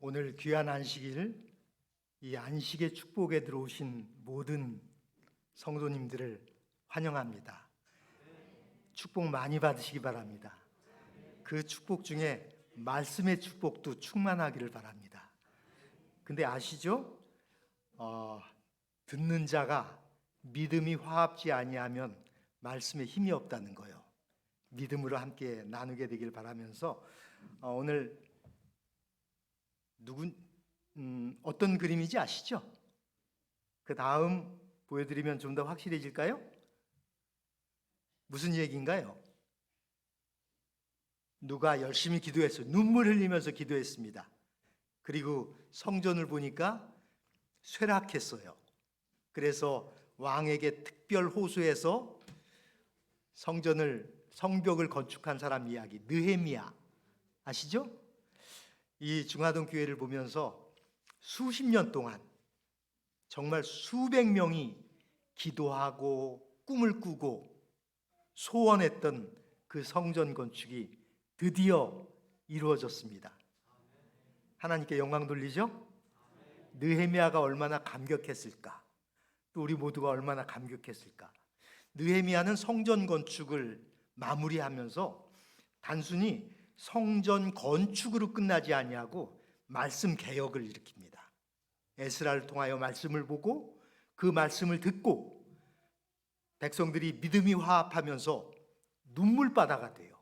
오늘 귀한 안식일, 이 안식의 축복에 들어오신 모든 성도님들을 환영합니다. 축복 많이 받으시기 바랍니다. 그 축복 중에 말씀의 축복도 충만하기를 바랍니다. 근데 아시죠? 듣는 자가 믿음이 화합지 아니하면 말씀에 힘이 없다는 거예요. 믿음으로 함께 나누게 되길 바라면서 오늘 어떤 그림인지 아시죠? 그 다음 보여드리면 좀 더 확실해질까요? 무슨 얘기인가요? 누가 열심히 기도했어요. 눈물 흘리면서 기도했습니다. 그리고 성전을 보니까 쇠락했어요. 그래서 왕에게 특별 호소해서 성벽을 건축한 사람 이야기, 느헤미야 아시죠? 이 중화동 교회를 보면서 수십 년 동안 정말 수백 명이 기도하고 꿈을 꾸고 소원했던 그 성전 건축이 드디어 이루어졌습니다. 하나님께 영광 돌리죠? 느헤미야가 얼마나 감격했을까? 또 우리 모두가 얼마나 감격했을까? 느헤미야는 성전 건축을 마무리하면서 단순히 성전 건축으로 끝나지 아니하고 말씀 개혁을 일으킵니다. 에스라를 통하여 말씀을 보고 그 말씀을 듣고 백성들이 믿음이 화합하면서 눈물바다가 돼요.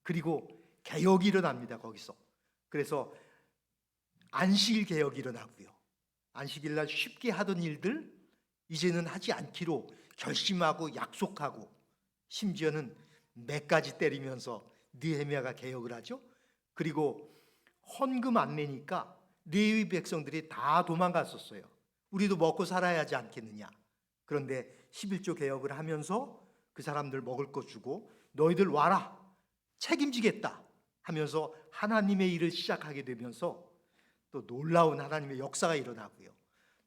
그리고 개혁이 일어납니다. 거기서. 그래서 안식일 개혁이 일어나고요. 안식일 날 쉽게 하던 일들 이제는 하지 않기로 결심하고 약속하고 심지어는 매까지 때리면서 느헤미야가 개혁을 하죠. 그리고 헌금 안 내니까 레위 백성들이 다 도망갔었어요. 우리도 먹고 살아야 하지 않겠느냐. 그런데 11조 개혁을 하면서 그 사람들 먹을 거 주고 너희들 와라 책임지겠다 하면서 하나님의 일을 시작하게 되면서 또 놀라운 하나님의 역사가 일어나고요.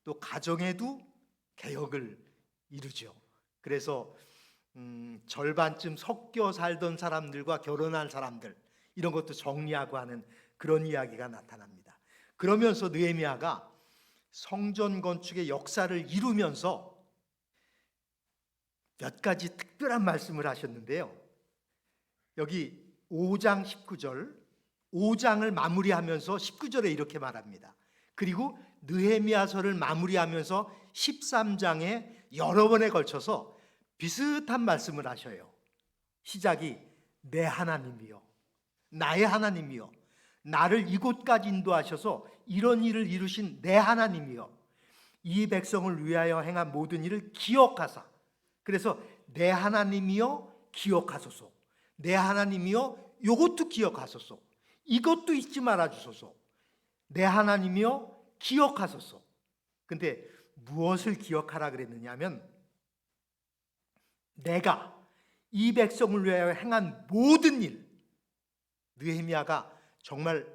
또 가정에도 개혁을 이루죠. 그래서 절반쯤 섞여 살던 사람들과 결혼한 사람들 이런 것도 정리하고 하는 그런 이야기가 나타납니다. 그러면서 느헤미야가 성전 건축의 역사를 이루면서 몇 가지 특별한 말씀을 하셨는데요. 여기 5장 19절 5장을 마무리하면서 19절에 이렇게 말합니다. 그리고 느헤미야서를 마무리하면서 13장에 여러 번에 걸쳐서 비슷한 말씀을 하셔요. 시작이 내 하나님이요 나의 하나님이요 나를 이곳까지 인도하셔서 이런 일을 이루신 내 하나님이요 이 백성을 위하여 행한 모든 일을 기억하사 그래서 내 하나님이요 기억하소서 내 하나님이요 요것도 기억하소서 이것도 잊지 말아 주소서 내 하나님이요 기억하소서. 근데 무엇을 기억하라 그랬느냐면 내가 이 백성을 위하여 행한 모든 일 느헤미야가 정말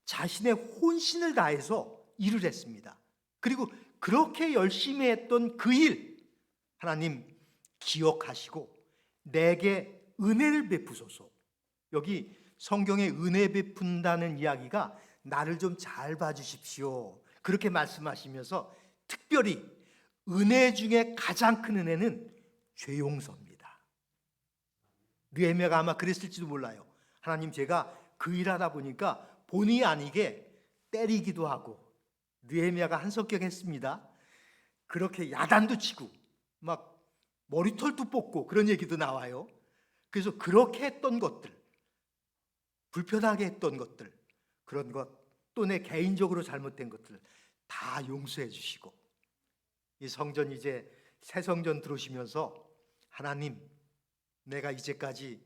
자신의 혼신을 다해서 일을 했습니다. 그리고 그렇게 열심히 했던 그 일 하나님 기억하시고 내게 은혜를 베푸소서. 여기 성경에 은혜 베푼다는 이야기가 나를 좀 잘 봐주십시오 그렇게 말씀하시면서 특별히 은혜 중에 가장 큰 은혜는 죄 용서입니다. 느헤미야가 아마 그랬을지도 몰라요. 하나님 제가 그 일하다 보니까 본의 아니게 때리기도 하고 느헤미야가 한석격 했습니다. 그렇게 야단도 치고 막 머리털도 뽑고 그런 얘기도 나와요. 그래서 그렇게 했던 것들 불편하게 했던 것들 그런 것 또 내 개인적으로 잘못된 것들 다 용서해 주시고 이 성전 이제 새 성전 들어오시면서 하나님 내가 이제까지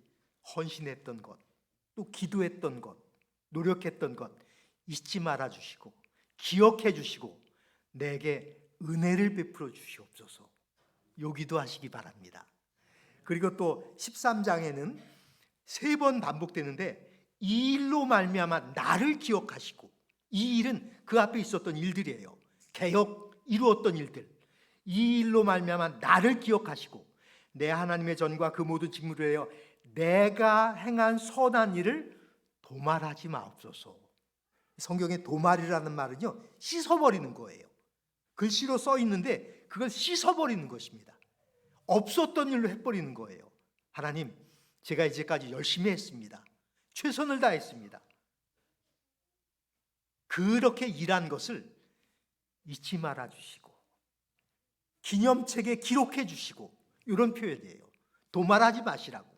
헌신했던 것 또 기도했던 것 노력했던 것 잊지 말아 주시고 기억해 주시고 내게 은혜를 베풀어 주시옵소서 요기도 하시기 바랍니다. 그리고 또 13장에는 3번 반복되는데 이 일로 말미암아 나를 기억하시고 이 일은 그 앞에 있었던 일들이에요. 개혁 이루었던 일들 이 일로 말미암아 나를 기억하시고 내 하나님의 전과 그 모든 직무를 해요 내가 행한 선한 일을 도말하지 마옵소서. 성경에 도말이라는 말은요, 씻어버리는 거예요. 글씨로 써 있는데 그걸 씻어버리는 것입니다. 없었던 일로 해버리는 거예요. 하나님, 제가 이제까지 열심히 했습니다. 최선을 다했습니다. 그렇게 일한 것을 잊지 말아 주시고 기념책에 기록해 주시고, 이런 표현이에요. 도말하지 마시라고.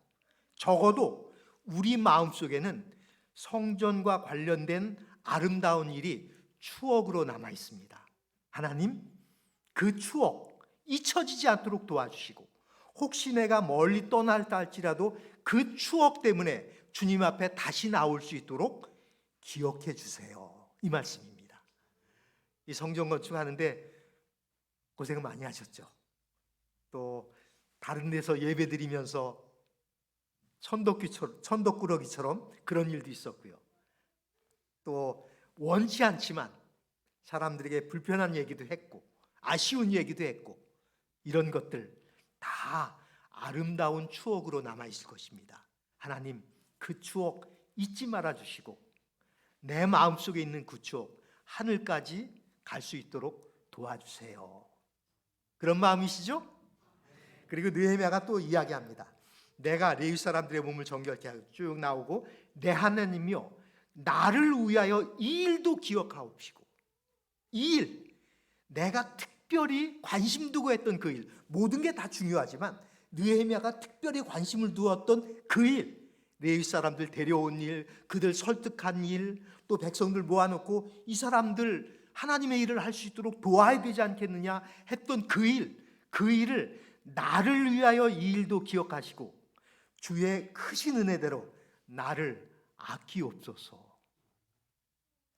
적어도 우리 마음속에는 성전과 관련된 아름다운 일이 추억으로 남아 있습니다. 하나님, 그 추억 잊혀지지 않도록 도와주시고, 혹시 내가 멀리 떠날다 할지라도 그 추억 때문에 주님 앞에 다시 나올 수 있도록 기억해 주세요. 이 말씀입니다. 이 성전 건축하는데 고생 많이 하셨죠. 또 다른 데서 예배 드리면서 천덕꾸러기처럼 그런 일도 있었고요. 또 원치 않지만 사람들에게 불편한 얘기도 했고 아쉬운 얘기도 했고, 이런 것들 다 아름다운 추억으로 남아있을 것입니다. 하나님, 그 추억 잊지 말아 주시고 내 마음속에 있는 그 추억 하늘까지 갈 수 있도록 도와주세요. 그런 마음이시죠? 그리고 느헤미야가 또 이야기합니다. 내가 레위 사람들의 몸을 정결케 하고 쭉 나오고, 내 하나님이여 나를 위하여 이 일도 기억하옵시고, 이 일, 내가 특별히 관심 두고 했던 그 일, 모든 게 다 중요하지만 느헤미야가 특별히 관심을 두었던 그 일, 레위 사람들 데려온 일, 그들 설득한 일, 또 백성들 모아놓고 이 사람들 하나님의 일을 할 수 있도록 도와야 되지 않겠느냐 했던 그 일, 그 일을 나를 위하여 이 일도 기억하시고 주의 크신 은혜대로 나를 아끼옵소서.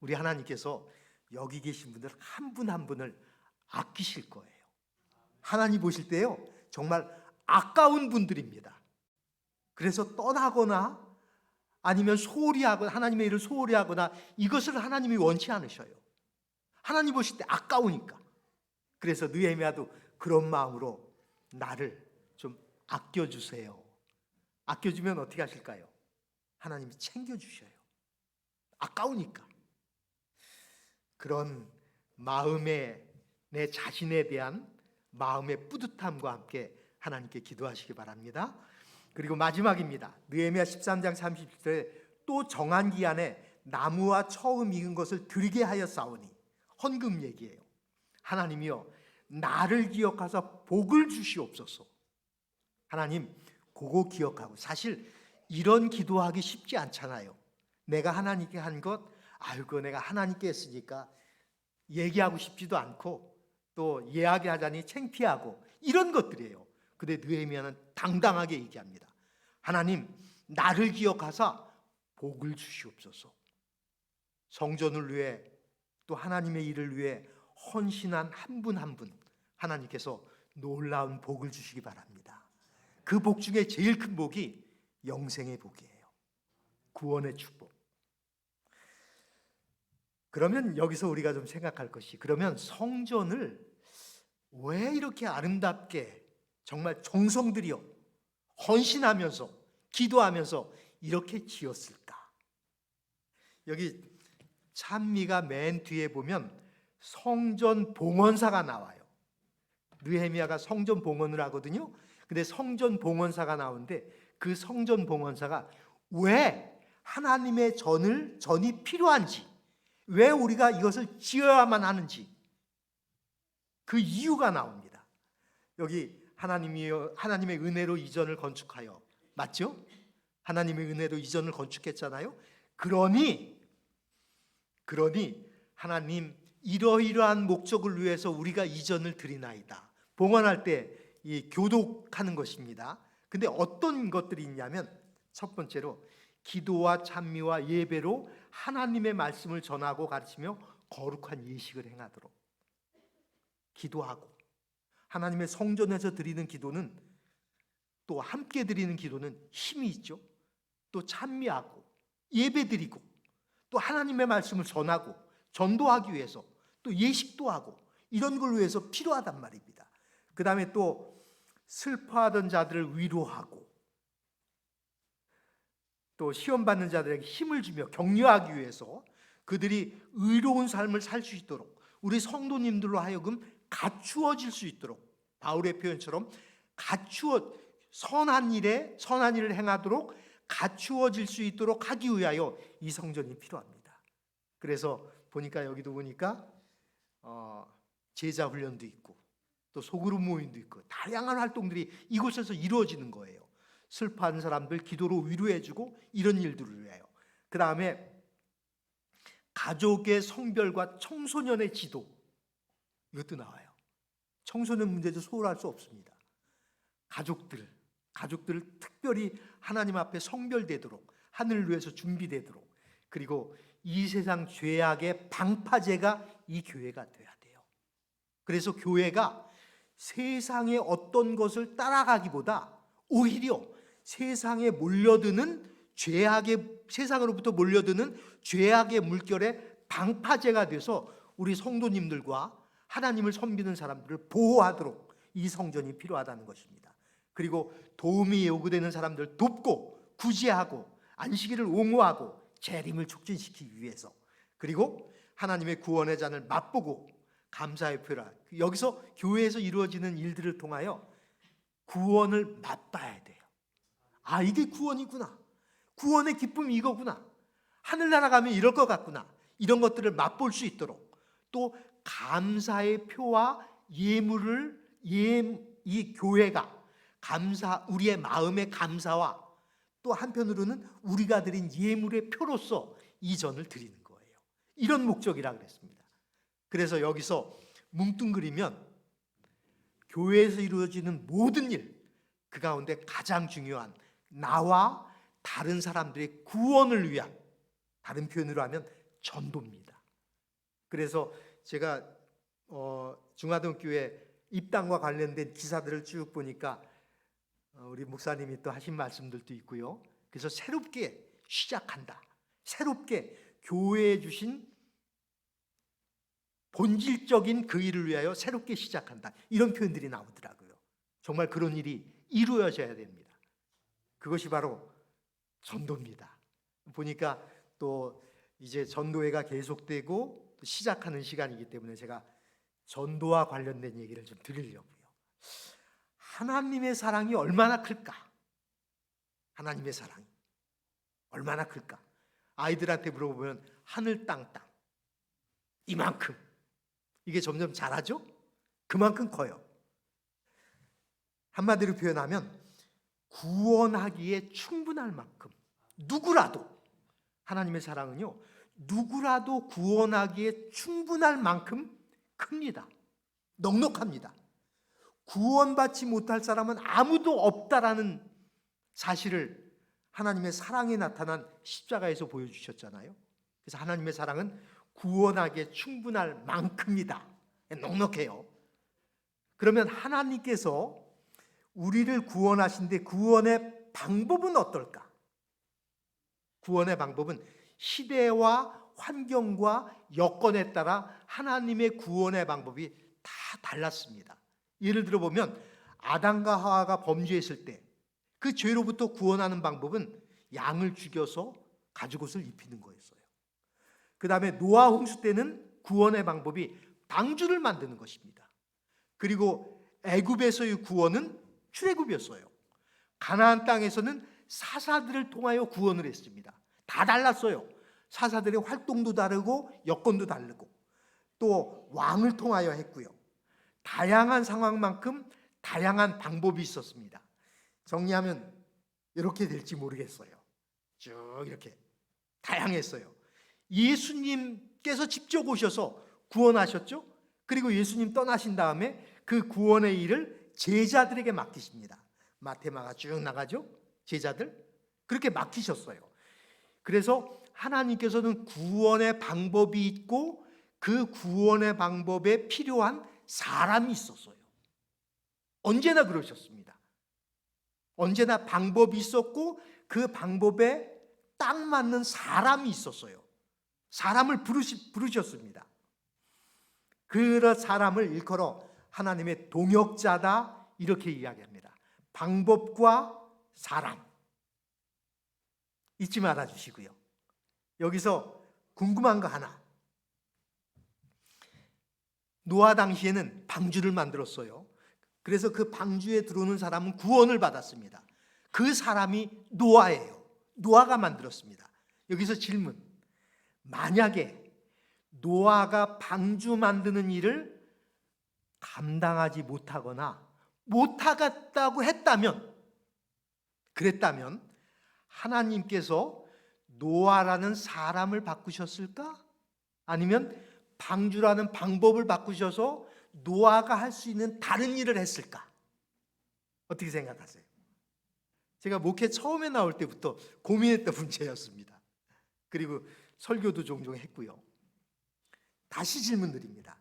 우리 하나님께서 여기 계신 분들 한 분 한 분을 아끼실 거예요. 하나님 보실 때요, 정말 아까운 분들입니다. 그래서 떠나거나 아니면 소홀히 하거나 하나님의 일을 소홀히 하거나 이것을 하나님이 원치 않으셔요. 하나님 보실 때 아까우니까. 그래서 느헤미야도 그런 마음으로 나를 좀 아껴주세요. 아껴주면 어떻게 하실까요? 하나님이 챙겨주셔요. 아까우니까. 그런 마음의, 내 자신에 대한 마음의 뿌듯함과 함께 하나님께 기도하시기 바랍니다. 그리고 마지막입니다. 느헤미야 13장 30절에 또 정한 기한에 나무와 처음 익은 것을 드리게 하여 싸우니, 헌금 얘기예요. 하나님이여 나를 기억하사 복을 주시옵소서. 하나님, 그거 기억하고, 사실 이런 기도하기 쉽지 않잖아요. 내가 하나님께 한 것, 아이고 내가 하나님께 했으니까 얘기하고 싶지도 않고 또 이야기하자니 창피하고 이런 것들이에요. 근데 느헤미야는 당당하게 얘기합니다. 하나님, 나를 기억하사 복을 주시옵소서. 성전을 위해 또 하나님의 일을 위해 헌신한 한 분 한 분, 하나님께서 놀라운 복을 주시기 바랍니다. 그 복 중에 제일 큰 복이 영생의 복이에요. 구원의 축복. 그러면 여기서 우리가 좀 생각할 것이, 그러면 성전을 왜 이렇게 아름답게 정말 정성 들여 헌신하면서 기도하면서 이렇게 지었을까? 여기 찬미가 맨 뒤에 보면 성전 봉헌사가 나와요. 느헤미야가 성전 봉헌을 하거든요. 근데 성전 봉헌사가 나오는데 그 성전 봉헌사가 왜 하나님의 전이 필요한지, 왜 우리가 이것을 지어야만 하는지 그 이유가 나옵니다. 여기 하나님의 은혜로 이 전을 건축하여, 맞죠? 하나님의 은혜로 이 전을 건축했잖아요. 그러니 하나님, 이러이러한 목적을 위해서 우리가 이 전을 드리나이다. 봉헌할 때 이 교독하는 것입니다. 근데 어떤 것들이 있냐면, 첫 번째로 기도와 찬미와 예배로 하나님의 말씀을 전하고 가르치며 거룩한 예식을 행하도록 기도하고, 하나님의 성전에서 드리는 기도는, 또 함께 드리는 기도는 힘이 있죠. 또 찬미하고 예배드리고 또 하나님의 말씀을 전하고 전도하기 위해서 또 예식도 하고 이런 걸 위해서 필요하단 말입니다. 그 다음에 또 슬퍼하던 자들을 위로하고 또 시험받는 자들에게 힘을 주며 격려하기 위해서, 그들이 의로운 삶을 살 수 있도록, 우리 성도님들로 하여금 갖추어질 수 있도록, 바울의 표현처럼 선한 일을 행하도록 갖추어질 수 있도록 하기 위하여 이 성전이 필요합니다. 그래서 여기도 보니까 제자 훈련도 있고 또 소그룹 모임도 있고 다양한 활동들이 이곳에서 이루어지는 거예요. 슬퍼하는 사람들 기도로 위로해주고 이런 일들을 위하여. 그 다음에 가족의 성별과 청소년의 지도, 이것도 나와요. 청소년 문제도 소홀할 수 없습니다. 가족들을 특별히 하나님 앞에 성별되도록, 하늘을 위해서 준비되도록, 그리고 이 세상 죄악의 방파제가 이 교회가 돼야 돼요. 그래서 교회가 세상의 어떤 것을 따라가기보다 오히려 세상으로부터 몰려드는 죄악의 물결에 방파제가 돼서 우리 성도님들과 하나님을 섬기는 사람들을 보호하도록 이 성전이 필요하다는 것입니다. 그리고 도움이 요구되는 사람들 돕고 구제하고 안식일을 옹호하고 재림을 촉진시키기 위해서, 그리고 하나님의 구원의 잔을 맛보고 감사의 표라, 여기서 교회에서 이루어지는 일들을 통하여 구원을 맛봐야 돼요. 이게 구원이구나, 구원의 기쁨이 이거구나, 하늘나라 가면 이럴 것 같구나, 이런 것들을 맛볼 수 있도록, 또 감사의 표와 예물을 이 교회가 우리의 마음의 감사와 또 한편으로는 우리가 드린 예물의 표로서 이 전을 드리는 거예요. 이런 목적이라 그랬습니다. 그래서 여기서 뭉뚱그리면 교회에서 이루어지는 모든 일, 그 가운데 가장 중요한 나와 다른 사람들의 구원을 위한, 다른 표현으로 하면 전도입니다. 그래서 제가 중화동교회 입당과 관련된 기사들을 쭉 보니까 우리 목사님이 또 하신 말씀들도 있고요. 그래서 새롭게 시작한다, 새롭게 교회에 주신 본질적인 그 일을 위하여 새롭게 시작한다, 이런 표현들이 나오더라고요. 정말 그런 일이 이루어져야 됩니다. 그것이 바로 전도입니다. 보니까 또 이제 전도회가 계속되고 시작하는 시간이기 때문에 제가 전도와 관련된 얘기를 좀 드리려고요. 하나님의 사랑이 얼마나 클까? 하나님의 사랑이 얼마나 클까? 아이들한테 물어보면 하늘 땅 이만큼. 이게 점점 자라죠? 그만큼 커요. 한마디로 표현하면 구원하기에 충분할 만큼, 누구라도, 하나님의 사랑은요, 누구라도 구원하기에 충분할 만큼 큽니다. 넉넉합니다. 구원받지 못할 사람은 아무도 없다라는 사실을 하나님의 사랑에 나타난 십자가에서 보여주셨잖아요. 그래서 하나님의 사랑은 구원하기에 충분할 만큼이다. 넉넉해요. 그러면 하나님께서 우리를 구원하신데 구원의 방법은 어떨까? 구원의 방법은 시대와 환경과 여건에 따라 하나님의 구원의 방법이 다 달랐습니다. 예를 들어 보면 아담과 하와가 범죄했을 때 그 죄로부터 구원하는 방법은 양을 죽여서 가죽옷을 입히는 거였어요. 그 다음에 노아 홍수 때는 구원의 방법이 방주를 만드는 것입니다. 그리고 애굽에서의 구원은 출애굽이었어요. 가나안 땅에서는 사사들을 통하여 구원을 했습니다. 다 달랐어요. 사사들의 활동도 다르고 여건도 다르고, 또 왕을 통하여 했고요. 다양한 상황만큼 다양한 방법이 있었습니다. 정리하면 이렇게 될지 모르겠어요. 쭉 이렇게 다양했어요. 예수님께서 직접 오셔서 구원하셨죠. 그리고 예수님 떠나신 다음에 그 구원의 일을 제자들에게 맡기십니다. 마테마가 쭉 나가죠. 제자들 그렇게 맡기셨어요. 그래서 하나님께서는 구원의 방법이 있고 그 구원의 방법에 필요한 사람이 있었어요. 언제나 그러셨습니다. 언제나 방법이 있었고 그 방법에 딱 맞는 사람이 있었어요. 사람을 부르셨습니다. 그 사람을 일컬어 하나님의 동역자다, 이렇게 이야기합니다. 방법과 사람 잊지 말아 주시고요. 여기서 궁금한 거 하나. 노아 당시에는 방주를 만들었어요. 그래서 그 방주에 들어오는 사람은 구원을 받았습니다. 그 사람이 노아예요. 노아가 만들었습니다. 여기서 질문. 만약에 노아가 방주 만드는 일을 감당하지 못하거나 못하겠다고 그랬다면 하나님께서 노아라는 사람을 바꾸셨을까? 아니면 방주라는 방법을 바꾸셔서 노아가 할 수 있는 다른 일을 했을까? 어떻게 생각하세요? 제가 목회 처음에 나올 때부터 고민했던 문제였습니다. 그리고 설교도 종종 했고요. 다시 질문드립니다.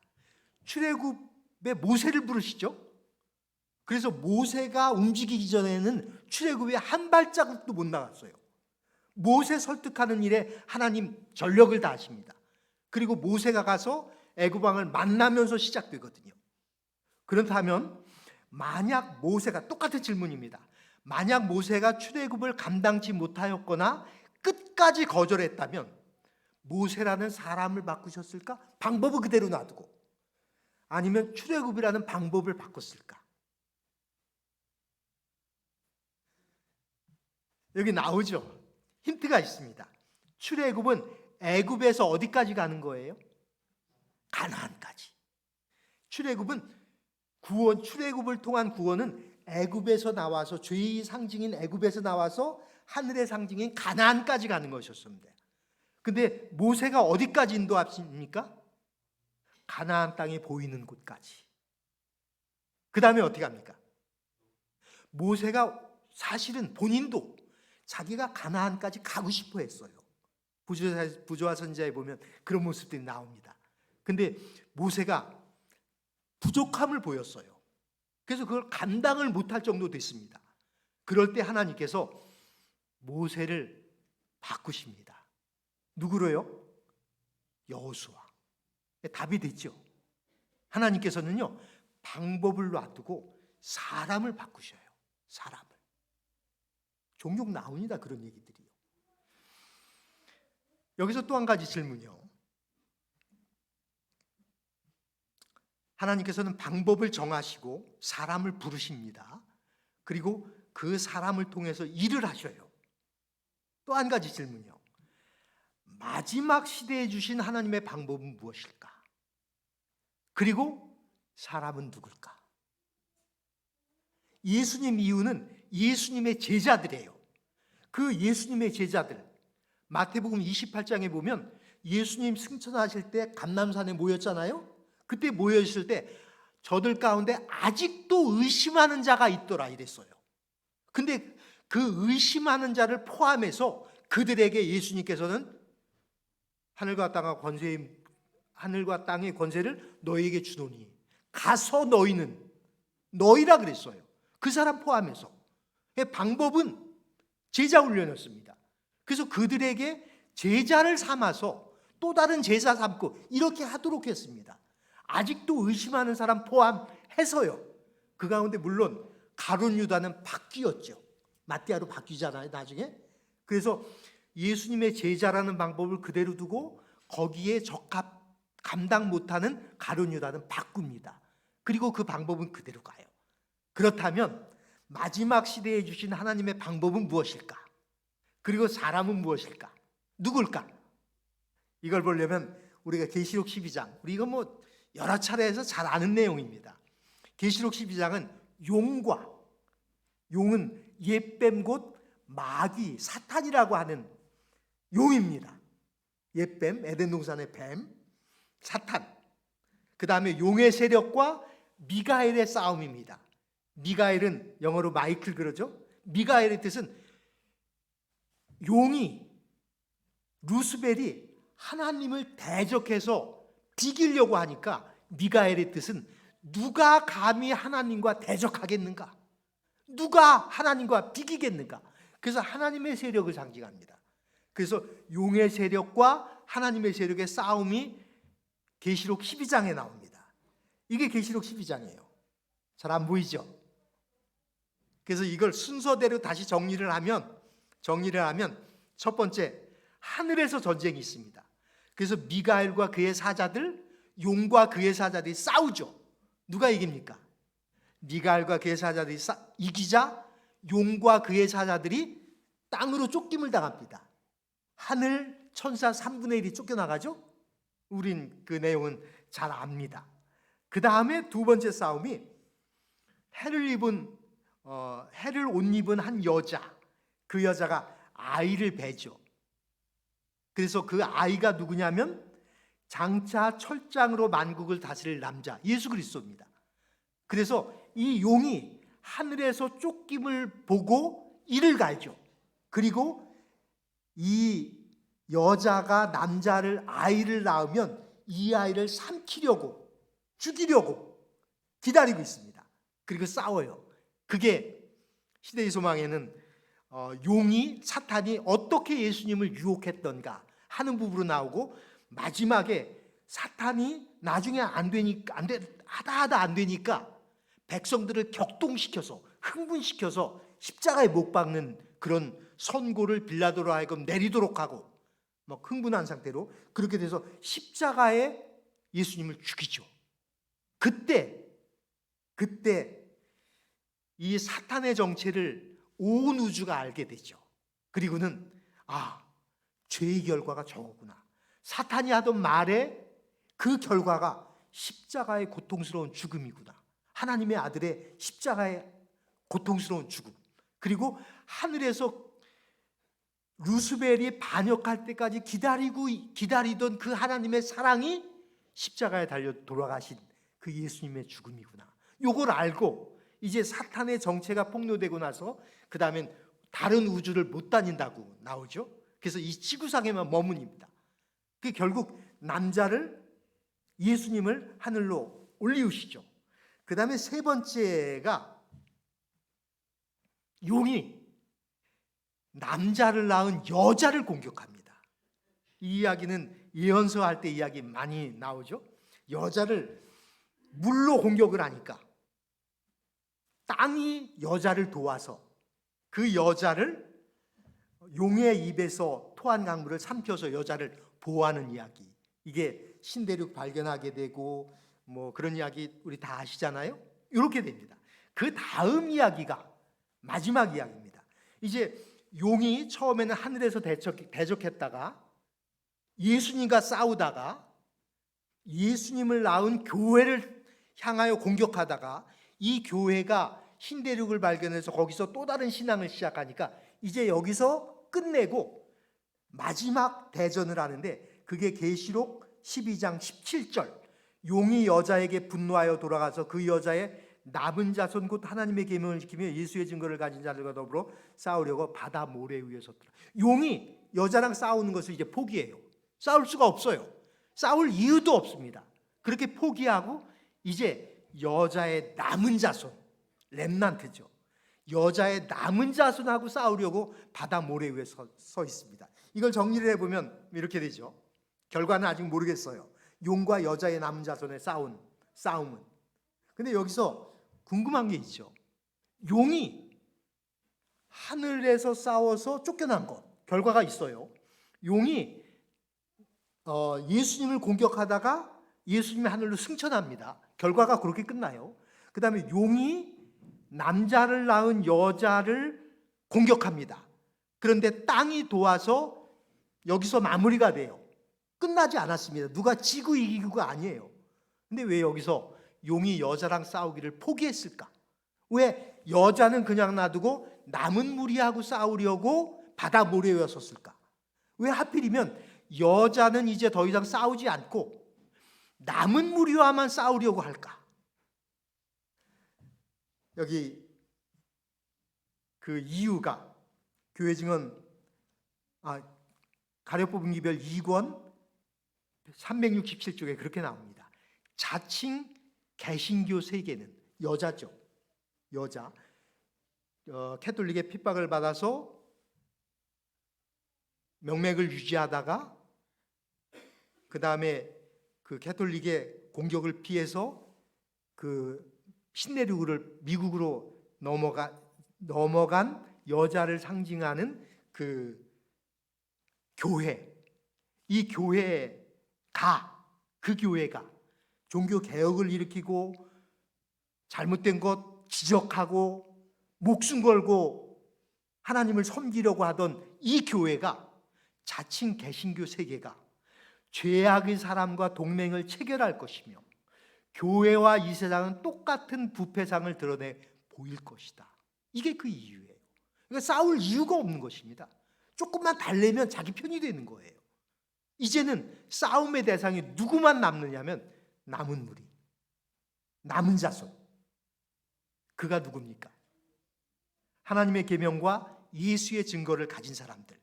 출애굽에 모세를 부르시죠? 그래서 모세가 움직이기 전에는 출애굽에 한 발자국도 못 나갔어요. 모세 설득하는 일에 하나님 전력을 다하십니다. 그리고 모세가 가서 애굽 왕을 만나면서 시작되거든요. 그렇다면 만약 모세가, 똑같은 질문입니다. 만약 모세가 출애굽을 감당치 못하였거나 끝까지 거절했다면 모세라는 사람을 바꾸셨을까? 방법을 그대로 놔두고. 아니면 출애굽이라는 방법을 바꿨을까? 여기 나오죠. 힌트가 있습니다. 출애굽은 애굽에서 어디까지 가는 거예요? 가나안까지. 출애굽은 구원, 출애굽을 통한 구원은 애굽에서 나와서, 죄의 상징인 애굽에서 나와서 하늘의 상징인 가나안까지 가는 것이었습니다. 근데 모세가 어디까지 인도하십니까? 가나안 땅이 보이는 곳까지. 그 다음에 어떻게 합니까? 모세가 사실은 본인도 자기가 가나안까지 가고 싶어 했어요. 부조와 선지자에 보면 그런 모습들이 나옵니다. 근데 모세가 부족함을 보였어요. 그래서 그걸 감당을 못할 정도 됐습니다. 그럴 때 하나님께서 모세를 바꾸십니다. 누구로요? 여호수아. 답이 됐죠. 하나님께서는요, 방법을 놔두고 사람을 바꾸셔요. 사람을. 종종 나옵니다, 그런 얘기들이요. 여기서 또 한 가지 질문이요. 하나님께서는 방법을 정하시고 사람을 부르십니다. 그리고 그 사람을 통해서 일을 하셔요. 또 한 가지 질문이요. 마지막 시대에 주신 하나님의 방법은 무엇일까? 그리고 사람은 누굴까? 예수님 이유는 예수님의 제자들이에요. 그 예수님의 제자들, 마태복음 28장에 보면 예수님 승천하실 때 감람산에 모였잖아요. 그때 모여있을 때 저들 가운데 아직도 의심하는 자가 있더라 이랬어요. 근데 그 의심하는 자를 포함해서 그들에게 예수님께서는 하늘과 땅의 권세를 너희에게 주노니 가서 너희라 그랬어요. 그 사람 포함해서. 방법은 제자 훈련이었습니다. 그래서 그들에게 제자를 삼아서 또 다른 제자 삼고 이렇게 하도록 했습니다. 아직도 의심하는 사람 포함해서요. 그 가운데 물론 가룟 유다는 바뀌었죠. 마띠아로 바뀌잖아요, 나중에. 그래서 예수님의 제자라는 방법을 그대로 두고 거기에 감당 못하는 가룟 유다는 바꿉니다. 그리고 그 방법은 그대로 가요. 그렇다면 마지막 시대에 주신 하나님의 방법은 무엇일까? 그리고 사람은 무엇일까? 누굴까? 이걸 보려면 우리가 계시록 12장, 우리 이거 여러 차례에서 잘 아는 내용입니다. 계시록 12장은 용은 옛뱀 곧 마귀, 사탄이라고 하는 용입니다. 옛뱀, 에덴 동산의 뱀, 사탄. 그 다음에 용의 세력과 미가엘의 싸움입니다. 미가엘은 영어로 마이클 그러죠. 미가엘의 뜻은 용이, 루스벨이 하나님을 대적해서 비기려고 하니까 미가엘의 뜻은 누가 감히 하나님과 대적하겠는가? 누가 하나님과 비기겠는가? 그래서 하나님의 세력을 상징합니다. 그래서 용의 세력과 하나님의 세력의 싸움이 계시록 12장에 나옵니다. 이게 계시록 12장이에요. 잘 안 보이죠? 그래서 이걸 순서대로 다시 정리를 하면 첫 번째, 하늘에서 전쟁이 있습니다. 그래서 미가엘과 그의 사자들, 용과 그의 사자들이 싸우죠. 누가 이깁니까? 미가엘과 그의 사자들이 이기자 용과 그의 사자들이 땅으로 쫓김을 당합니다. 하늘 천사 3분의 1이 쫓겨나가죠. 우린 그 내용은 잘 압니다. 그 다음에 두 번째 싸움이 해를 옷 입은 한 여자, 그 여자가 아이를 베죠. 그래서 그 아이가 누구냐면 장차 철장으로 만국을 다스릴 남자 예수 그리스도입니다. 그래서 이 용이 하늘에서 쫓김을 보고 이를 갈죠. 그리고 이 여자가 아이를 낳으면 이 아이를 삼키려고, 죽이려고 기다리고 있습니다. 그리고 싸워요. 그게 시대의 소망에는 사탄이 어떻게 예수님을 유혹했던가 하는 부분으로 나오고, 마지막에 사탄이 나중에 안 되니까 백성들을 격동시켜서 흥분시켜서 십자가에 못 박는 그런 선고를 빌라도로 하여금 내리도록 하고 막 흥분한 상태로 그렇게 돼서 십자가에 예수님을 죽이죠. 그때 이 사탄의 정체를 온 우주가 알게 되죠. 그리고는 죄의 결과가 저거구나. 사탄이 하던 말에 그 결과가 십자가의 고통스러운 죽음이구나. 하나님의 아들의 십자가의 고통스러운 죽음. 그리고 하늘에서 루스벨이 반역할 때까지 기다리던 그 하나님의 사랑이 십자가에 달려 돌아가신 그 예수님의 죽음이구나. 요걸 알고 이제 사탄의 정체가 폭로되고 나서 그 다음엔 다른 우주를 못 다닌다고 나오죠. 그래서 이 지구상에만 머문입니다. 그 결국 예수님을 하늘로 올리우시죠. 그 다음에 세 번째가 용이 남자를 낳은 여자를 공격합니다. 이 이야기는 예언서 할 때 이야기 많이 나오죠. 여자를 물로 공격을 하니까 땅이 여자를 도와서 그 여자를 용의 입에서 토한 강물을 삼켜서 여자를 보호하는 이야기. 이게 신대륙 발견하게 되고 뭐 그런 이야기 우리 다 아시잖아요. 이렇게 됩니다. 그 다음 이야기가 마지막 이야기입니다. 이제 용이 처음에는 하늘에서 대적했다가 예수님과 싸우다가 예수님을 낳은 교회를 향하여 공격하다가 이 교회가 신대륙을 발견해서 거기서 또 다른 신앙을 시작하니까 이제 여기서 끝내고 마지막 대전을 하는데, 그게 계시록 12장 17절. 용이 여자에게 분노하여 돌아가서 그 여자의 남은 자손 곧 하나님의 계명을 지키며 예수의 증거를 가진 자들과 더불어 싸우려고 바다 모래 위에 섰더라. 용이 여자랑 싸우는 것을 이제 포기해요. 싸울 수가 없어요. 싸울 이유도 없습니다. 그렇게 포기하고 이제 여자의 남은 자손, 렘난트죠. 여자의 남은 자손하고 싸우려고 바다 모래 위에 서 있습니다. 이걸 정리를 해보면 이렇게 되죠. 결과는 아직 모르겠어요. 용과 여자의 남은 자손의 싸움은. 근데 여기서 궁금한 게 있죠. 용이 하늘에서 싸워서 쫓겨난 것, 결과가 있어요. 용이 예수님을 공격하다가 예수님이 하늘로 승천합니다. 결과가 그렇게 끝나요. 그 다음에 용이 남자를 낳은 여자를 공격합니다. 그런데 땅이 도와서 여기서 마무리가 돼요. 끝나지 않았습니다. 누가 지고 이기고가 아니에요. 근데 왜 여기서 용이 여자랑 싸우기를 포기했을까? 왜 여자는 그냥 놔두고 남은 무리하고 싸우려고 바다 모래 위에 섰을까? 왜 하필이면 여자는 이제 더 이상 싸우지 않고 남은 무리와만 싸우려고 할까? 여기 그 이유가 교회 증언 가려 뽑은 기별 2권 367쪽에 그렇게 나옵니다. 자칭 개신교 세계는 여자죠. 여자. 캐톨릭의 핍박을 받아서 명맥을 유지하다가 그 다음에 그 캐톨릭의 공격을 피해서 그 신내륙을 미국으로 넘어간 여자를 상징하는 그 교회, 이 교회에 그 교회가 종교 개혁을 일으키고 잘못된 것 지적하고 목숨 걸고 하나님을 섬기려고 하던 이 교회가 자칭 개신교 세계가 죄악의 사람과 동맹을 체결할 것이며 교회와 이 세상은 똑같은 부패상을 드러내 보일 것이다. 이게 그 이유예요. 그러니까 싸울 이유가 없는 것입니다. 조금만 달래면 자기 편이 되는 거예요. 이제는 싸움의 대상이 누구만 남느냐면 남은 무리, 남은 자손. 그가 누굽니까? 하나님의 계명과 예수의 증거를 가진 사람들.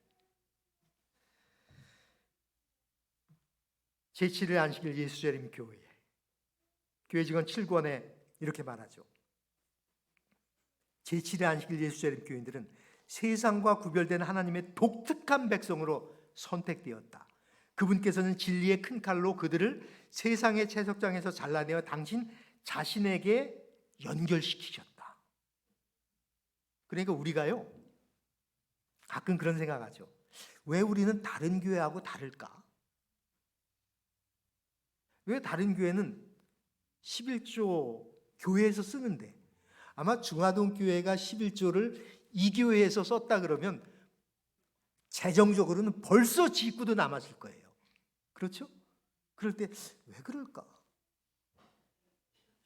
제7일 안식일 예수재림 교회 직원 7권에 이렇게 말하죠. 제7일 안식일 예수재림 교인들은 세상과 구별된 하나님의 독특한 백성으로 선택되었다. 그분께서는 진리의 큰 칼로 그들을 세상의 채석장에서 잘라내어 당신 자신에게 연결시키셨다. 그러니까 우리가요, 가끔 그런 생각하죠. 왜 우리는 다른 교회하고 다를까? 왜 다른 교회는 11조 교회에서 쓰는데 아마 중화동 교회가 11조를 이 교회에서 썼다 그러면 재정적으로는 벌써 지입구도 남았을 거예요. 그렇죠? 그럴 때 왜 그럴까?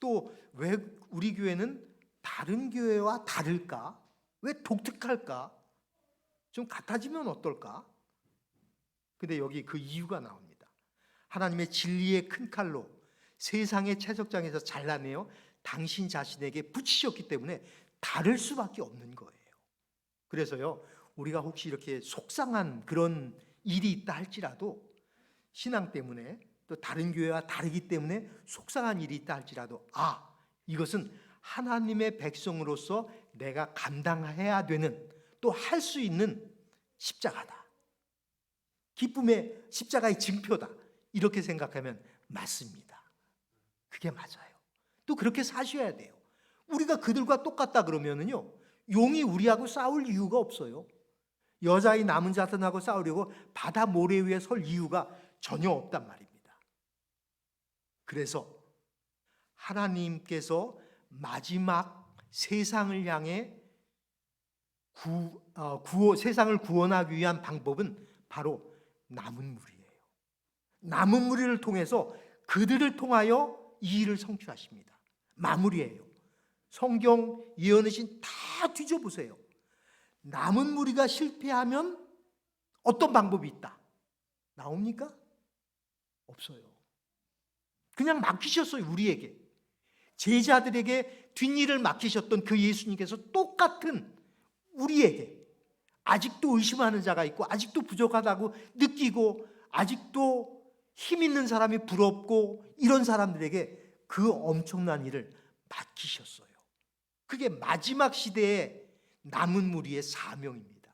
또 왜 우리 교회는 다른 교회와 다를까? 왜 독특할까? 좀 같아지면 어떨까? 근데 여기 그 이유가 나옵니다. 하나님의 진리의 큰 칼로 세상의 채석장에서 잘라내어 당신 자신에게 붙이셨기 때문에 다를 수밖에 없는 거예요. 그래서요, 우리가 혹시 이렇게 속상한 그런 일이 있다 할지라도, 신앙 때문에 또 다른 교회와 다르기 때문에 속상한 일이 있다 할지라도, 이것은 하나님의 백성으로서 내가 감당해야 되는, 또 할 수 있는 십자가다. 기쁨의 십자가의 증표다. 이렇게 생각하면 맞습니다. 그게 맞아요. 또 그렇게 사셔야 돼요. 우리가 그들과 똑같다 그러면은요, 용이 우리하고 싸울 이유가 없어요. 여자의 남은 자손하고 싸우려고 바다 모래 위에 설 이유가 전혀 없단 말입니다. 그래서 하나님께서 마지막 세상을 향해 세상을 구원하기 위한 방법은 바로 남은 무리예요. 남은 무리를 통해서 그들을 통하여 이 일을 성취하십니다. 마무리예요. 성경 예언의 신 다 뒤져보세요. 남은 무리가 실패하면 어떤 방법이 있다? 나옵니까? 없어요. 그냥 맡기셨어요. 우리에게. 제자들에게 뒷일을 맡기셨던 그 예수님께서 똑같은 우리에게 아직도 의심하는 자가 있고 아직도 부족하다고 느끼고 아직도 힘 있는 사람이 부럽고 이런 사람들에게 그 엄청난 일을 맡기셨어요. 그게 마지막 시대의 남은 무리의 사명입니다.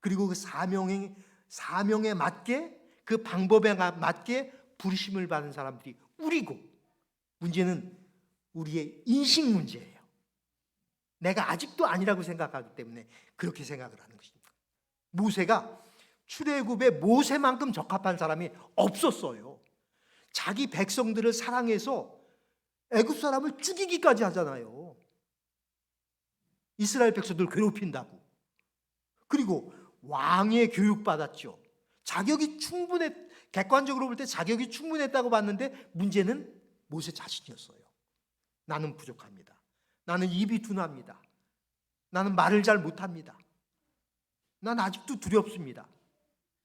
그리고 그 사명에 맞게, 그 방법에 맞게 부르심을 받은 사람들이 우리고, 문제는 우리의 인식 문제예요. 내가 아직도 아니라고 생각하기 때문에 그렇게 생각을 하는 것입니다. 모세가 출애굽에 모세만큼 적합한 사람이 없었어요. 자기 백성들을 사랑해서 애굽 사람을 죽이기까지 하잖아요. 이스라엘 백성들 괴롭힌다고. 그리고 왕의 교육받았죠. 자격이 객관적으로 볼 때 자격이 충분했다고 봤는데 문제는 모세 자신이었어요. 나는 부족합니다. 나는 입이 둔합니다. 나는 말을 잘 못합니다. 난 아직도 두렵습니다.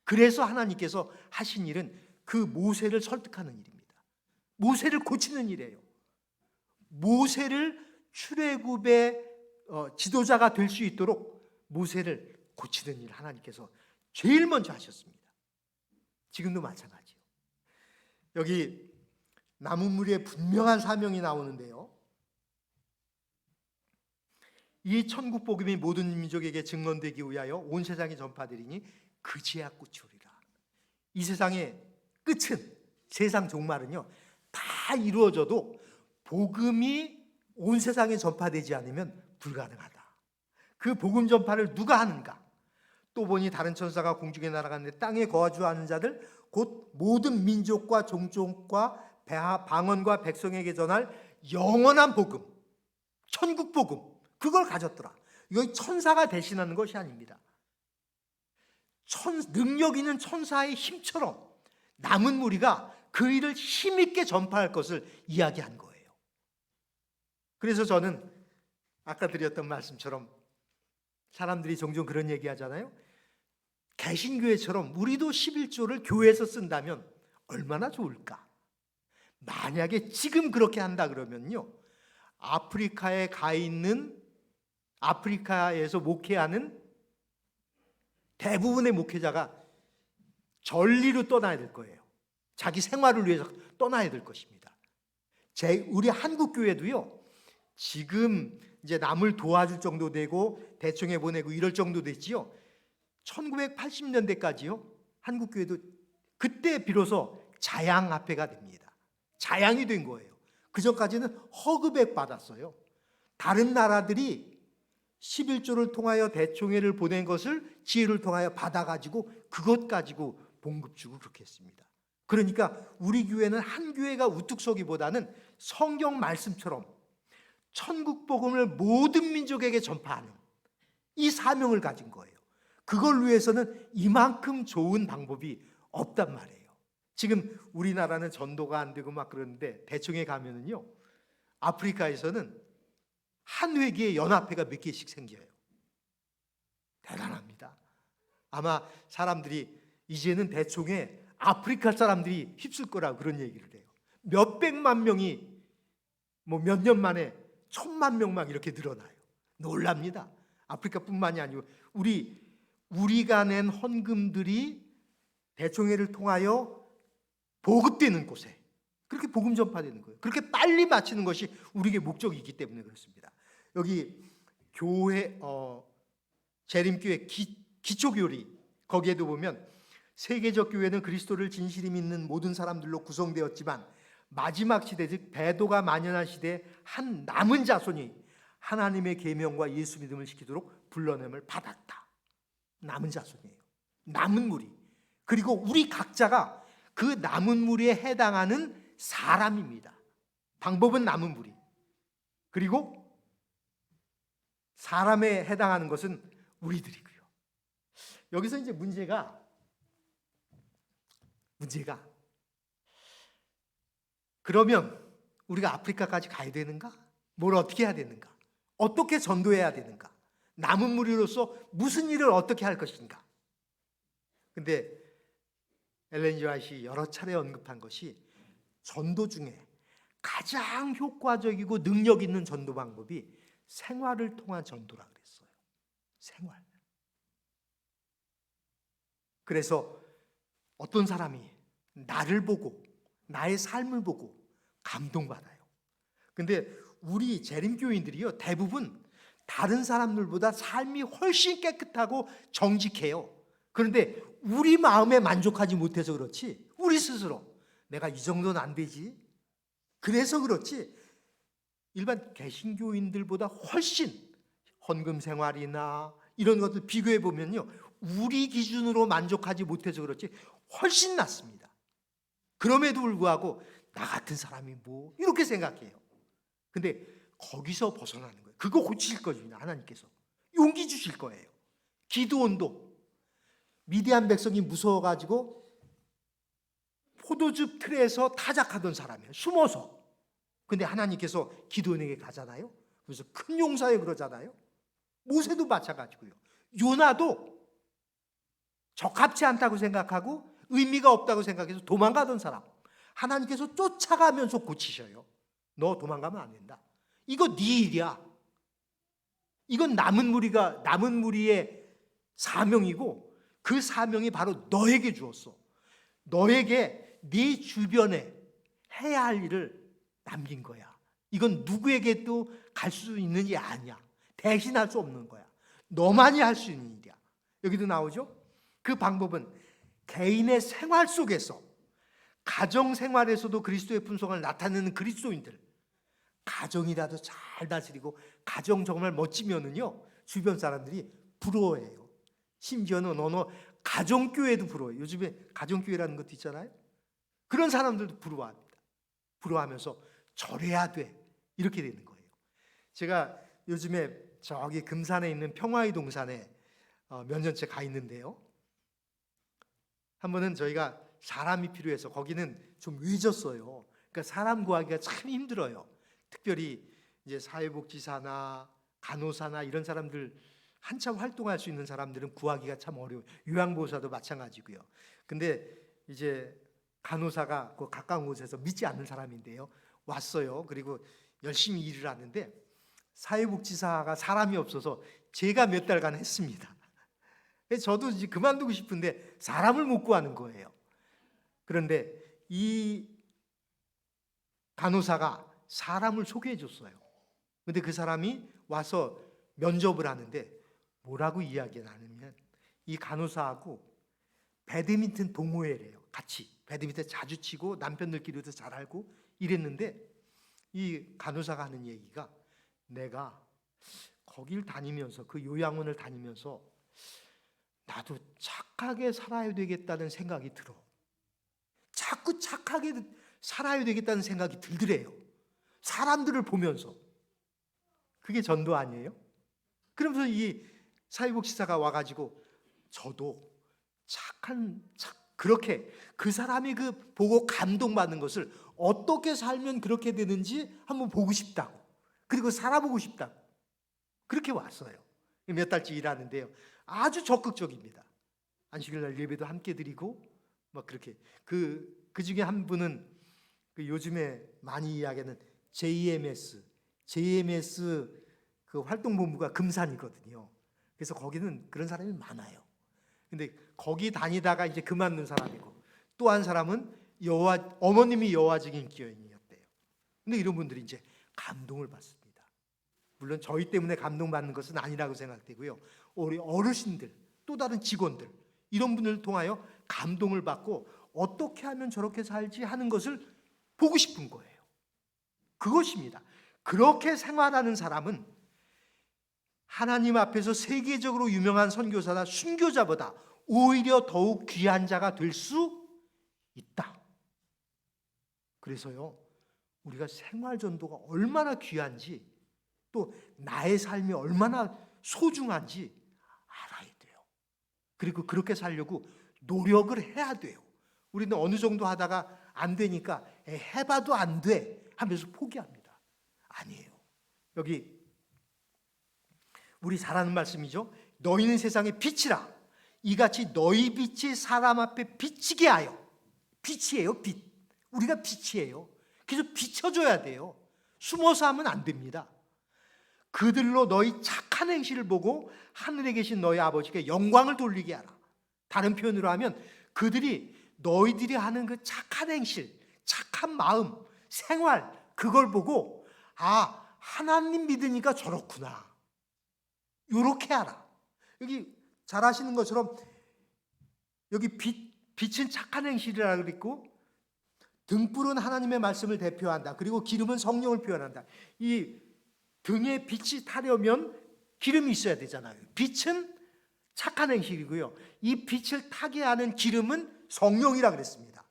그래서 하나님께서 하신 일은 그 모세를 설득하는 일입니다. 모세를 고치는 일이에요. 모세를 출애굽의 지도자가 될 수 있도록 모세를 고치는 일 하나님께서 제일 먼저 하셨습니다. 지금도 마찬가지요. 여기 남은 무리의 분명한 사명이 나오는데요. 이 천국 복음이 모든 민족에게 증언되기 위하여 온 세상에 전파되리니 그 제약 끝이오리라. 이 세상의 끝은, 세상 종말은요, 다 이루어져도 복음이 온 세상에 전파되지 않으면 불가능하다. 그 복음 전파를 누가 하는가? 또 보니 다른 천사가 공중에 날아갔는데 땅에 거주하는 자들 곧 모든 민족과 종족과 방언과 백성에게 전할 영원한 복음, 천국 복음, 그걸 가졌더라. 이거 천사가 대신하는 것이 아닙니다. 능력 있는 천사의 힘처럼 남은 무리가 그 일을 힘있게 전파할 것을 이야기한 거예요. 그래서 저는 아까 드렸던 말씀처럼 사람들이 종종 그런 얘기 하잖아요. 개신교회처럼 우리도 11조를 교회에서 쓴다면 얼마나 좋을까? 만약에 지금 그렇게 한다 그러면요, 아프리카에 가 있는, 아프리카에서 목회하는 대부분의 목회자가 전리로 떠나야 될 거예요. 자기 생활을 위해서 떠나야 될 것입니다. 우리 한국 교회도요, 지금 이제 남을 도와줄 정도 되고 대청에 보내고 이럴 정도 됐지요. 1980년대까지요, 한국 교회도 그때 비로소 자양합회가 됩니다. 자양이 된 거예요. 그 전까지는 허급액 받았어요. 다른 나라들이 11조를 통하여 대총회를 보낸 것을 지혜를 통하여 받아가지고 그것 가지고 봉급 주고 그렇게 했습니다. 그러니까 우리 교회는 한 교회가 우뚝 서기보다는 성경 말씀처럼 천국 복음을 모든 민족에게 전파하는 이 사명을 가진 거예요. 그걸 위해서는 이만큼 좋은 방법이 없단 말이에요. 지금 우리나라는 전도가 안 되고 막 그러는데 대청에 가면은요, 아프리카에서는 한 회기에 연합회가 몇 개씩 생겨요. 대단합니다. 아마 사람들이 이제는 대총에 아프리카 사람들이 휩쓸 거라고 그런 얘기를 해요. 몇백만 명이 몇 년 만에 1000만 명 막 이렇게 늘어나요. 놀랍니다. 아프리카뿐만이 아니고 우리가 낸 헌금들이 대총회를 통하여 보급되는 곳에 그렇게 복음 전파되는 거예요. 그렇게 빨리 마치는 것이 우리의 목적이기 때문에 그렇습니다. 여기 교회 재림교회 기초교리 거기에도 보면 세계적 교회는 그리스도를 진실히 믿는 모든 사람들로 구성되었지만 마지막 시대 즉 배도가 만연한 시대에 한 남은 자손이 하나님의 계명과 예수 믿음을 지키도록 불러냄을 받았다. 남은 자손이에요. 남은 무리. 그리고 우리 각자가 그 남은 무리에 해당하는 사람입니다. 방법은 남은 무리. 그리고 사람에 해당하는 것은 우리들이고요. 여기서 이제 문제가 그러면 우리가 아프리카까지 가야 되는가? 뭘 어떻게 해야 되는가? 어떻게 전도해야 되는가? 남은 무리로서 무슨 일을 어떻게 할 것인가? 근데 엘렌 G. 화이트이 여러 차례 언급한 것이 전도 중에 가장 효과적이고 능력 있는 전도 방법이 생활을 통한 전도라 그랬어요. 생활. 그래서 어떤 사람이 나를 보고 나의 삶을 보고 감동받아요. 근데 우리 재림교인들이요, 대부분 다른 사람들보다 삶이 훨씬 깨끗하고 정직해요. 그런데 우리 마음에 만족하지 못해서 그렇지, 우리 스스로 내가 이 정도는 안 되지, 그래서 그렇지 일반 개신교인들보다 훨씬 헌금 생활이나 이런 것들 비교해 보면요, 우리 기준으로 만족하지 못해서 그렇지 훨씬 낫습니다. 그럼에도 불구하고 나 같은 사람이 뭐 이렇게 생각해요. 근데 거기서 벗어나는 거예요. 그거 고치실 거죠. 하나님께서 용기 주실 거예요. 기드온도 미디안 백성이 무서워가지고 포도즙 틀에서 타작하던 사람이에요. 숨어서. 근데 하나님께서 기드온에게 가잖아요. 그래서 큰 용사에 그러잖아요. 모세도 마찬가지고요. 요나도 적합치 않다고 생각하고 의미가 없다고 생각해서 도망가던 사람, 하나님께서 쫓아가면서 고치셔요. 너 도망가면 안 된다. 이거 네 일이야. 이건 남은 무리의 사명이고 그 사명이 바로 너에게 주었어. 너에게 네 주변에 해야 할 일을 남긴 거야. 이건 누구에게도 갈 수 있는 일이 아니야. 대신할 수 없는 거야. 너만이 할 수 있는 일이야. 여기도 나오죠? 그 방법은 개인의 생활 속에서, 가정 생활에서도 그리스도의 품성을 나타내는 그리스도인들, 가정이라도 잘 다스리고 가정 정말 멋지면은요, 주변 사람들이 부러워해요. 심지어는 어느 가정교회도 부러워요. 요즘에 가정교회라는 것도 있잖아요. 그런 사람들도 부러워합니다. 부러워하면서 절해야 돼. 이렇게 되는 거예요. 제가 요즘에 저기 금산에 있는 평화의 동산에 몇 년째 가 있는데요. 한 번은 저희가 사람이 필요해서 거기는 좀 외졌어요. 그러니까 사람 구하기가 참 힘들어요. 특별히 이제 사회복지사나 간호사나 이런 사람들 한참 활동할 수 있는 사람들은 구하기가 참 어려워요. 요양보호사도 마찬가지고요. 근데 이제 간호사가 그 가까운 곳에서 믿지 않는 사람인데요. 왔어요. 그리고 열심히 일을 하는데 사회복지사가 사람이 없어서 제가 몇 달간 했습니다. 저도 이제 그만두고 싶은데 사람을 못 구하는 거예요. 그런데 이 간호사가 사람을 소개해 줬어요. 근데 그 사람이 와서 면접을 하는데 뭐라고 이야기를 하냐면 이 간호사하고 배드민턴 동호회래요. 같이 배드민턴 자주 치고 남편들끼리도 잘 알고 이랬는데 이 간호사가 하는 얘기가 내가 거길 다니면서 그 요양원을 다니면서 나도 착하게 살아야 되겠다는 생각이 들어. 자꾸 착하게 살아야 되겠다는 생각이 들더래요. 사람들을 보면서. 그게 전도 아니에요? 그러면서 이 사회복지사가 와가지고 저도 그렇게 그 사람이 그 보고 감동받는 것을 어떻게 살면 그렇게 되는지 한번 보고 싶다고. 그리고 살아보고 싶다고. 그렇게 왔어요. 몇 달째 일하는데요. 아주 적극적입니다. 안식일날 예배도 함께 드리고 막 그렇게 그 중에 한 분은 그 요즘에 많이 이야기하는 JMS 그 활동본부가 금산이거든요. 그래서 거기는 그런 사람이 많아요. 근데 거기 다니다가 이제 그만둔 사람이고 또 한 사람은 어머님이 여화증인 기여인이었대요. 근데 이런 분들이 이제 감동을 받습니다. 물론 저희 때문에 감동받는 것은 아니라고 생각되고요. 우리 어르신들, 또 다른 직원들 이런 분들을 통하여 감동을 받고 어떻게 하면 저렇게 살지 하는 것을 보고 싶은 거예요. 그것입니다. 그렇게 생활하는 사람은 하나님 앞에서 세계적으로 유명한 선교사나 순교자보다 오히려 더욱 귀한 자가 될 수 있다. 그래서요, 우리가 생활전도가 얼마나 귀한지 또 나의 삶이 얼마나 소중한지 알아야 돼요. 그리고 그렇게 살려고 노력을 해야 돼요. 우리는 어느 정도 하다가 안 되니까 해봐도 안 돼 하면서 포기합니다. 아니에요. 여기 우리 잘 아는 말씀이죠. 너희는 세상의 빛이라. 이같이 너희 빛이 사람 앞에 비치게 하여. 빛이에요, 빛. 우리가 빛이에요. 그래서 비춰줘야 돼요. 숨어서 하면 안 됩니다. 그들로 너희 착한 행실을 보고 하늘에 계신 너희 아버지께 영광을 돌리게 하라. 다른 표현으로 하면 그들이 너희들이 하는 그 착한 행실, 착한 마음, 생활 그걸 보고 아, 하나님 믿으니까 저렇구나. 요렇게 하라. 여기 잘 아시는 것처럼 여기 빛은 착한 행실이라고 그랬고 등불은 하나님의 말씀을 대표한다. 그리고 기름은 성령을 표현한다. 이 등에 빛이 타려면 기름이 있어야 되잖아요. 빛은 착한 행실이고요. 이 빛을 타게 하는 기름은 성령이라 그랬습니다.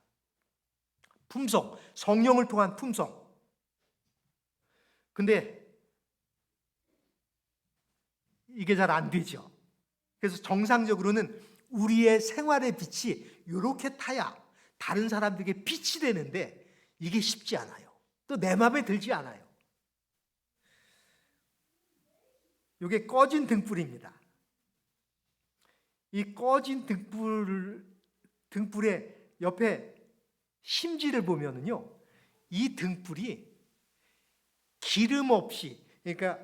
품성, 성령을 통한 품성. 근데 이게 잘 안 되죠. 그래서 정상적으로는 우리의 생활의 빛이 이렇게 타야 다른 사람들에게 빛이 되는데 이게 쉽지 않아요. 또 내 마음에 들지 않아요. 이게 꺼진 등불입니다. 이 꺼진 등불의 옆에 심지를 보면은요, 이 등불이 기름 없이, 그러니까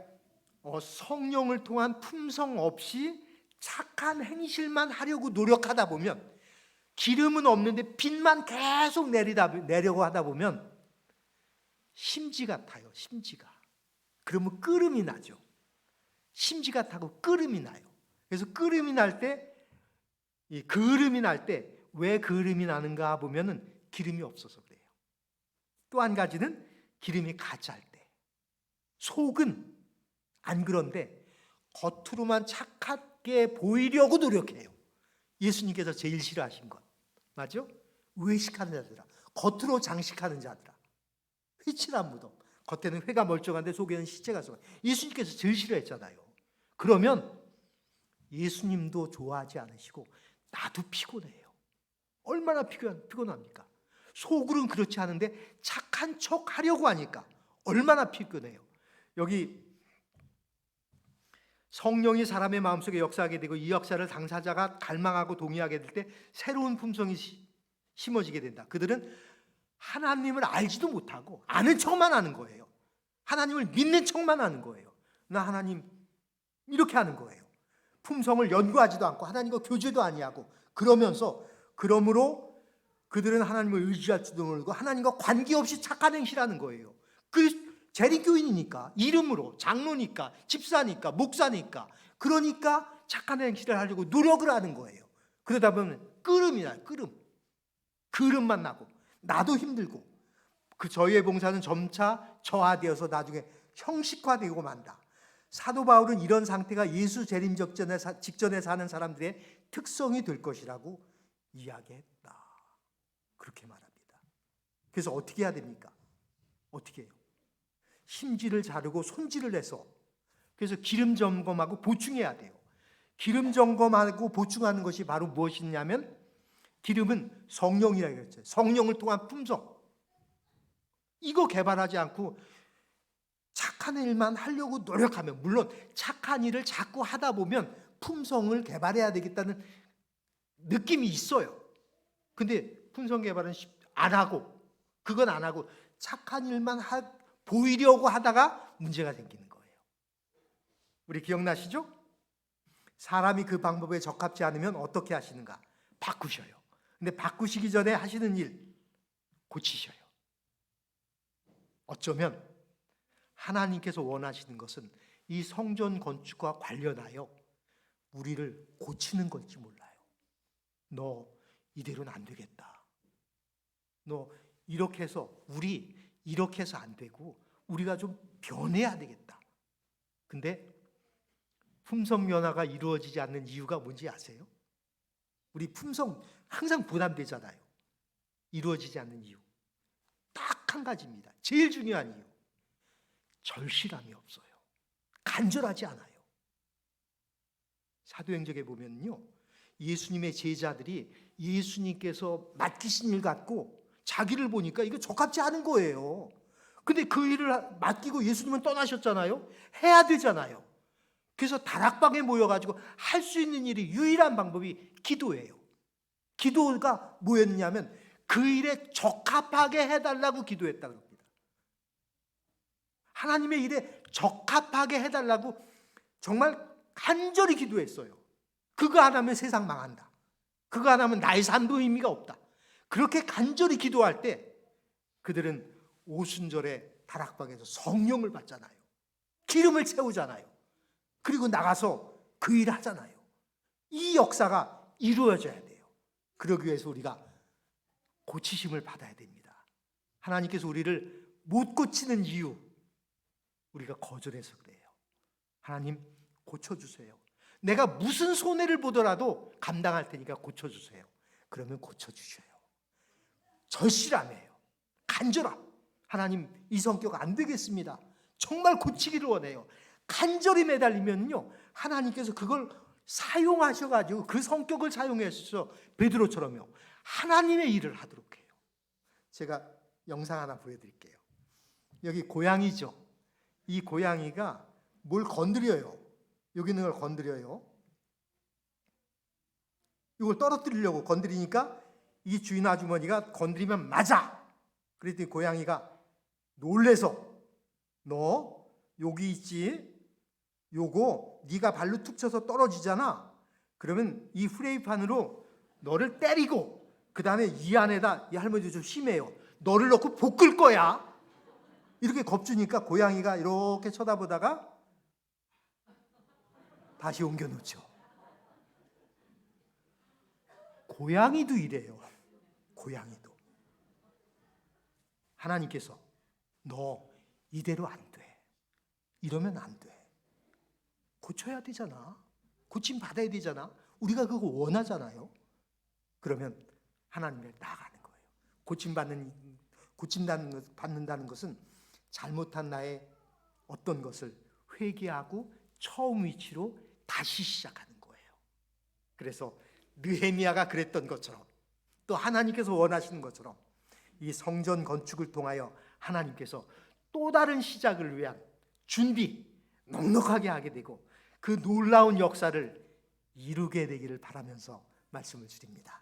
성령을 통한 품성 없이 착한 행실만 하려고 노력하다 보면 기름은 없는데 빛만 계속 내려고 하다 보면 심지가 타요. 심지가. 그러면 끓음이 나죠. 심지가 타고 끓음이 나요. 그래서 끓음이 날 때, 이 그름이 날 때 왜 그름이 나는가 보면은 기름이 없어서 그래요. 또 한 가지는 기름이 가짜일 때. 속은 안 그런데 겉으로만 착하게 보이려고 노력해요. 예수님께서 제일 싫어하신 것 맞죠? 외식하는 자들아, 겉으로 장식하는 자들아, 회칠한 무덤, 겉에는 회가 멀쩡한데 속에는 시체가 썩어. 예수님께서 제일 싫어했잖아요. 그러면 예수님도 좋아하지 않으시고 나도 피곤해요. 얼마나 피곤합니까? 속으로는 그렇지 않은데 착한 척 하려고 하니까 얼마나 피곤해요. 여기 성령이 사람의 마음속에 역사하게 되고 이 역사를 당사자가 갈망하고 동의하게 될 때 새로운 품성이 심어지게 된다. 그들은 하나님을 알지도 못하고 아는 척만 하는 거예요. 하나님을 믿는 척만 하는 거예요. 나 하나님 이렇게 하는 거예요. 품성을 연구하지도 않고 하나님과 교제도 아니하고 그러므로 그들은 하나님을 의지할 줄도 모르고 하나님과 관계없이 착한 행실을 하는 거예요. 그 재림교인이니까, 이름으로, 장로니까, 집사니까, 목사니까, 그러니까 착한 행실을 하려고 노력을 하는 거예요. 그러다 보면 끓음이 나요. 그름만 나고 나도 힘들고 그 저희의 봉사는 점차 저하되어서 나중에 형식화되고 만다. 사도 바울은 이런 상태가 예수 재림 직전에 사는 사람들의 특성이 될 것이라고 이야기했다. 그렇게 말합니다. 그래서 어떻게 해야 됩니까? 어떻게 해요? 심지를 자르고 손질을 해서 그래서 기름 점검하고 보충해야 돼요. 기름 점검하고 보충하는 것이 바로 무엇이냐면 기름은 성령이라고 했죠. 성령을 통한 품성. 이거 개발하지 않고 착한 일만 하려고 노력하면, 물론 착한 일을 자꾸 하다 보면 품성을 개발해야 되겠다는 느낌이 있어요. 근데 품성 개발은 그건 안 하고 착한 일만 보이려고 하다가 문제가 생기는 거예요. 우리 기억나시죠? 사람이 그 방법에 적합지 않으면 어떻게 하시는가? 바꾸셔요. 근데 바꾸시기 전에 하시는 일 고치셔요. 어쩌면 하나님께서 원하시는 것은 이 성전 건축과 관련하여 우리를 고치는 걸지 몰라요. 너 이대로는 안 되겠다. 너 이렇게 해서 이렇게 해서 안 되고 우리가 좀 변해야 되겠다. 근데 품성 변화가 이루어지지 않는 이유가 뭔지 아세요? 우리 품성 항상 부담되잖아요. 이루어지지 않는 이유 딱 한 가지입니다. 제일 중요한 이유, 절실함이 없어요. 간절하지 않아요. 사도행전에 보면요, 예수님의 제자들이 예수님께서 맡기신 일 갖고 자기를 보니까 이거 적합지 않은 거예요. 근데 그 일을 맡기고 예수님은 떠나셨잖아요. 해야 되잖아요. 그래서 다락방에 모여가지고 할 수 있는 일이 유일한 방법이 기도예요. 기도가 뭐였냐면 그 일에 적합하게 해달라고 기도했다고 합니다. 하나님의 일에 적합하게 해달라고 정말 간절히 기도했어요. 그거 안 하면 세상 망한다. 그거 안 하면 나의 삶도 의미가 없다. 그렇게 간절히 기도할 때 그들은 오순절에 다락방에서 성령을 받잖아요. 기름을 채우잖아요. 그리고 나가서 그 일을 하잖아요. 이 역사가 이루어져야 돼요. 그러기 위해서 우리가 고치심을 받아야 됩니다. 하나님께서 우리를 못 고치는 이유, 우리가 거절해서 그래요. 하나님 고쳐주세요. 내가 무슨 손해를 보더라도 감당할 테니까 고쳐주세요. 그러면 고쳐주셔요. 절실함이에요. 간절함. 하나님 이 성격 안 되겠습니다. 정말 고치기를 원해요. 간절히 매달리면요, 하나님께서 그걸 사용하셔가지고 그 성격을 사용해서 베드로처럼요 하나님의 일을 하도록 해요. 제가 영상 하나 보여드릴게요. 여기 고양이죠. 이 고양이가 뭘 건드려요. 여기 있는 걸 건드려요. 이걸 떨어뜨리려고 건드리니까 이 주인 아주머니가 건드리면 맞아. 그랬더니 고양이가 놀래서 너 여기 있지? 요거 네가 발로 툭 쳐서 떨어지잖아. 그러면 이 프라이팬으로 너를 때리고 그 다음에 이 안에다, 이 할머니도 좀 심해요, 너를 넣고 볶을 거야. 이렇게 겁주니까 고양이가 이렇게 쳐다보다가 다시 옮겨놓죠. 고양이도 이래요. 고양이도. 하나님께서 너 이대로 안 돼. 이러면 안 돼. 고쳐야 되잖아. 고침 받아야 되잖아. 우리가 그거 원하잖아요. 그러면 하나님을 나아가는 거예요. 받는다는 것은 잘못한 나의 어떤 것을 회개하고 처음 위치로 다시 시작하는 거예요. 그래서 느헤미야가 그랬던 것처럼, 또 하나님께서 원하시는 것처럼 이 성전 건축을 통하여 하나님께서 또 다른 시작을 위한 준비 넉넉하게 하게 되고 그 놀라운 역사를 이루게 되기를 바라면서 말씀을 드립니다.